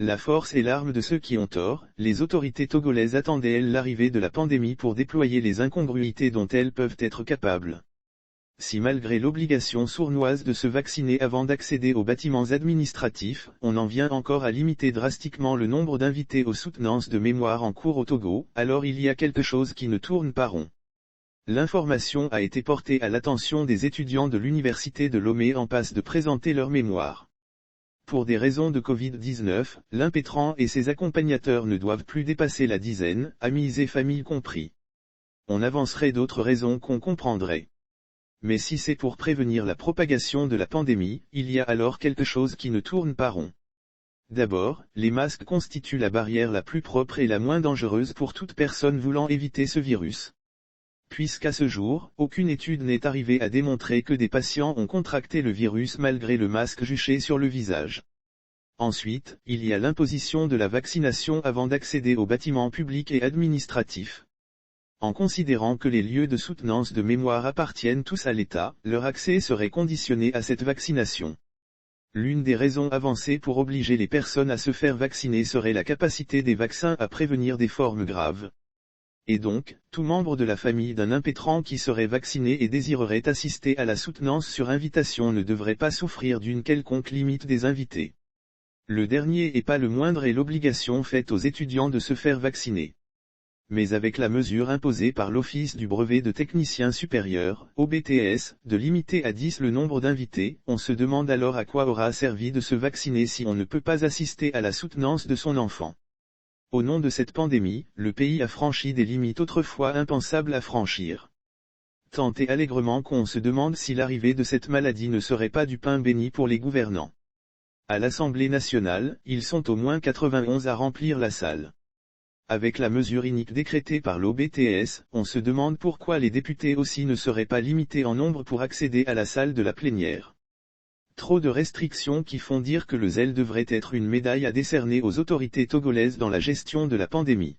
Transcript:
La force est l'arme de ceux qui ont tort. Les autorités togolaises attendaient l'arrivée de la pandémie pour déployer les incongruités dont elles peuvent être capables. Si malgré l'obligation sournoise de se vacciner avant d'accéder aux bâtiments administratifs, on en vient encore à limiter drastiquement le nombre d'invités aux soutenances de mémoire en cours au Togo, alors il y a quelque chose qui ne tourne pas rond. L'information a été portée à l'attention des étudiants de l'université de Lomé en passe de présenter leur mémoire. Pour des raisons de Covid-19, l'impétrant et ses accompagnateurs ne doivent plus dépasser la dizaine, amis et familles compris. On avancerait d'autres raisons qu'on comprendrait. Mais si c'est pour prévenir la propagation de la pandémie, il y a alors quelque chose qui ne tourne pas rond. D'abord, les masques constituent la barrière la plus propre et la moins dangereuse pour toute personne voulant éviter ce virus. Puisqu'à ce jour, aucune étude n'est arrivée à démontrer que des patients ont contracté le virus malgré le masque juché sur le visage. Ensuite, il y a l'imposition de la vaccination avant d'accéder aux bâtiments publics et administratifs. En considérant que les lieux de soutenance de mémoire appartiennent tous à l'État, leur accès serait conditionné à cette vaccination. L'une des raisons avancées pour obliger les personnes à se faire vacciner serait la capacité des vaccins à prévenir des formes graves. Et donc, tout membre de la famille d'un impétrant qui serait vacciné et désirerait assister à la soutenance sur invitation ne devrait pas souffrir d'une quelconque limite des invités. Le dernier et pas le moindre est l'obligation faite aux étudiants de se faire vacciner. Mais avec la mesure imposée par l'Office du brevet de technicien supérieur, OBTS, de limiter à 10 le nombre d'invités, on se demande alors à quoi aura servi de se vacciner si on ne peut pas assister à la soutenance de son enfant. Au nom de cette pandémie, le pays a franchi des limites autrefois impensables à franchir. Tant et allègrement qu'on se demande si l'arrivée de cette maladie ne serait pas du pain béni pour les gouvernants. À l'Assemblée nationale, ils sont au moins 91 à remplir la salle. Avec la mesure inique décrétée par l'OBTS, on se demande pourquoi les députés aussi ne seraient pas limités en nombre pour accéder à la salle de la plénière. Trop de restrictions qui font dire que le zèle devrait être une médaille à décerner aux autorités togolaises dans la gestion de la pandémie.